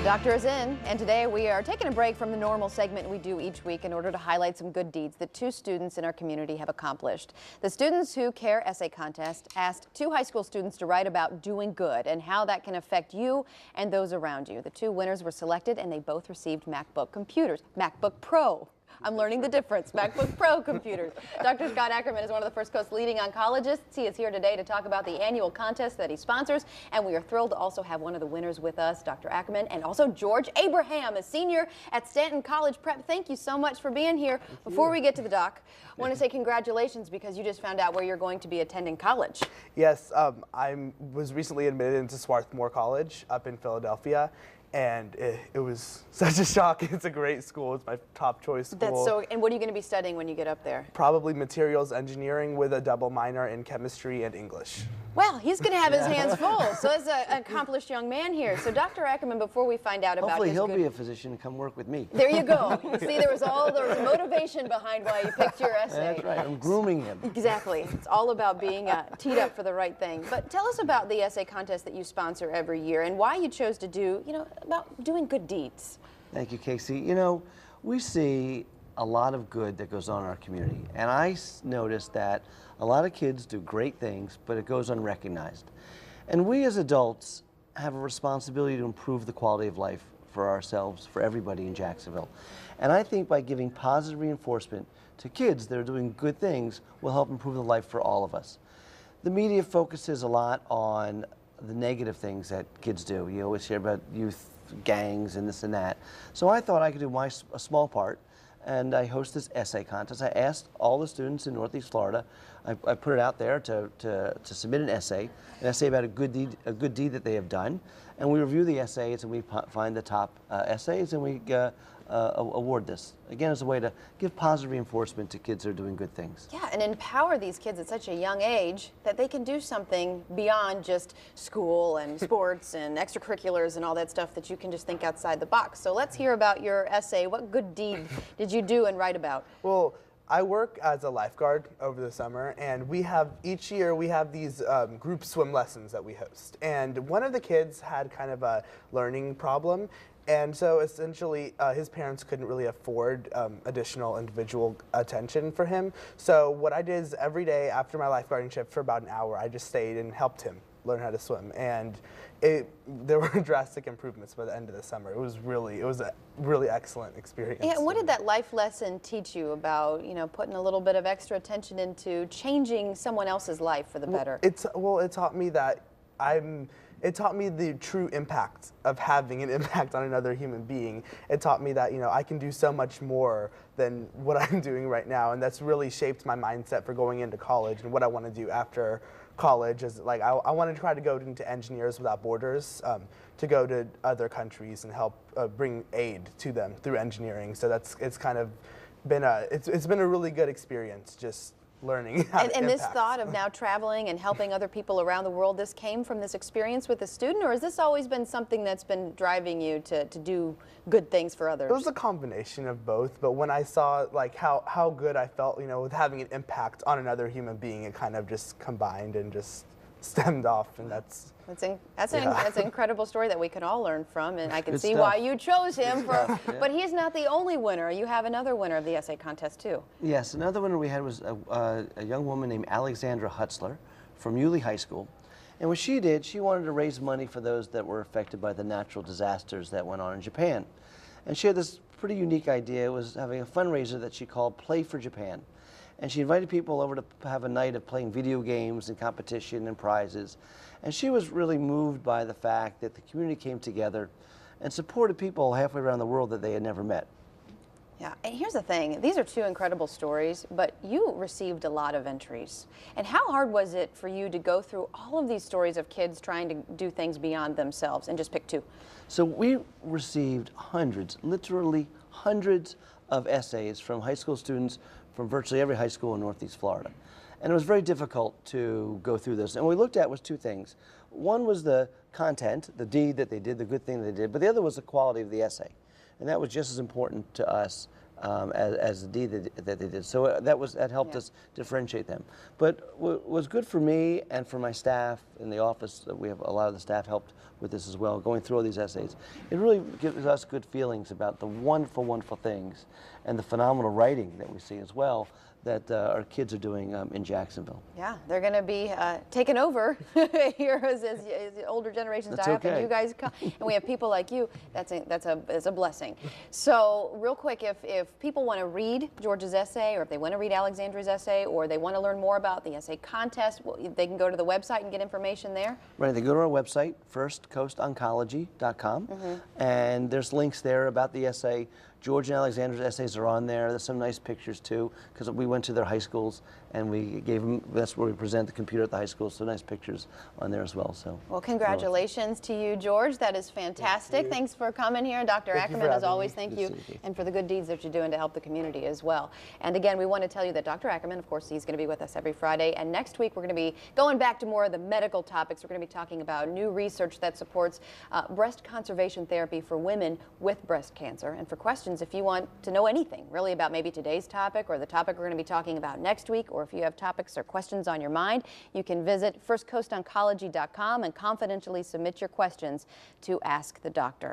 The doctor is in, and today we are taking a break from the normal segment we do each week in order to highlight some good deeds that two students in our community have accomplished. The Students Who Care essay contest asked two high school students to write about doing good and how that can affect you and those around you. The two winners were selected, and they both received MacBook computers. MacBook Pro. I'm learning the difference. MacBook Pro computers. Dr. Scott Ackerman is one of the First Coast leading oncologists. He is here today to talk about the annual contest that he sponsors, and we are thrilled to also have one of the winners with us, Dr. Ackerman, and also George Abraham, a senior at Stanton College Prep. Thank you so much for being here. Before we get to the doc, I want to say congratulations because you just found out where you're going to be attending college. Yes, I was recently admitted into Swarthmore College up in Philadelphia. And it was such a shock. It's a great school. It's my top choice school. That's so. And what are you going to be studying when you get up there? Probably materials engineering with a double minor in chemistry and English. Well, he's going to have his hands full. So as an accomplished young man here. So Dr. Ackerman, before we find out about hopefully his he'll be a physician and come work with me. There you go. See, there was motivation behind why you picked your essay. That's right. I'm grooming him. Exactly. It's all about being teed up for the right thing. But tell us about the essay contest that you sponsor every year and why you chose to do, about doing good deeds. Thank you, Casey. You know, we see a lot of good that goes on in our community. And I noticed that a lot of kids do great things, but it goes unrecognized. And we as adults have a responsibility to improve the quality of life for ourselves, for everybody in Jacksonville. And I think by giving positive reinforcement to kids that are doing good things will help improve the life for all of us. The media focuses a lot on the negative things that kids do. You always hear about youth gangs and this and that. So I thought I could do a small part, and I host this essay contest. I asked all the students in Northeast Florida, I put it out there to submit an essay about a good deed that they have done, and we review the essays and we find the top essays and we award this. Again, as a way to give positive reinforcement to kids that are doing good things. Yeah, and empower these kids at such a young age that they can do something beyond just school and sports and extracurriculars and all that stuff that you can just think outside the box. So let's hear about your essay. What good deed did you do and write about? Well, I work as a lifeguard over the summer, and each year we have these group swim lessons that we host. And one of the kids had kind of a learning problem. And so essentially his parents couldn't really afford additional individual attention for him. So what I did is every day after my lifeguarding shift for about an hour, I just stayed and helped him learn how to swim. And there were drastic improvements by the end of the summer. It was a really excellent experience. Yeah, and what did that life lesson teach you about, putting a little bit of extra attention into changing someone else's life for the better? It taught me that it taught me the true impact of having an impact on another human being. It taught me that, I can do so much more than what I'm doing right now, and that's really shaped my mindset for going into college and what I want to do after college. Is like I want to try to go into Engineers Without Borders, to go to other countries and help bring aid to them through engineering. So it's kind of been it's been a really good experience just learning how to And this thought of now traveling and helping other people around the world, this came from this experience with a student, or has this always been something that's been driving you to do good things for others? It was a combination of both, but when I saw like how good I felt, with having an impact on another human being, it kind of just combined and just stemmed off, and that's an incredible story that we can all learn from, and I can see why you chose him for. But he's not the only winner. You have another winner of the essay contest too. Yes, another winner we had was a young woman named Alexandra Hutzler from Yulee High School, and what she did, she wanted to raise money for those that were affected by the natural disasters that went on in Japan, and she had this pretty unique idea. It was having a fundraiser that she called Play for Japan. And she invited people over to have a night of playing video games and competition and prizes. And she was really moved by the fact that the community came together and supported people halfway around the world that they had never met. Yeah, and here's the thing. These are two incredible stories, but you received a lot of entries. And how hard was it for you to go through all of these stories of kids trying to do things beyond themselves and just pick two? So we received hundreds, literally hundreds of essays from high school students from virtually every high school in Northeast Florida. And it was very difficult to go through this. And what we looked at was two things. One was the content, the deed that they did, the good thing they did, but the other was the quality of the essay. And that was just as important to us as the deed that they did. So that helped us differentiate them. But what was good for me and for my staff in the office, we have a lot of the staff helped with this as well, going through all these essays. It really gives us good feelings about the wonderful, wonderful things and the phenomenal writing that we see as well that our kids are doing in Jacksonville. Yeah, they're going to be taken over here as older generations die up, and you guys come, and we have people like you. That's a blessing. So, real quick, if people want to read George's essay, or if they want to read Alexandra's essay, or they want to learn more about the essay contest, they can go to the website and get information there. Right, they go to our website, firstcoastoncology.com, and there's links there about the essay. George and Alexandra's essays are on there. There's some nice pictures too, because we went to their high schools and we gave them, that's where we present the computer at the high school, so nice pictures on there as well. So, well, congratulations to you, George. That is fantastic. Thanks for coming here. Dr. Ackerman, as always, thank you, and for the good deeds that you're doing to help the community as well. And again, we want to tell you that Dr. Ackerman, of course, he's going to be with us every Friday, and next week we're going to be going back to more of the medical topics. We're going to be talking about new research that supports breast conservation therapy for women with breast cancer. And for questions, if you want to know anything really about maybe today's topic or the topic we're going to be talking about next week, or if you have topics or questions on your mind, you can visit firstcoastoncology.com and confidentially submit your questions to Ask the Doctor.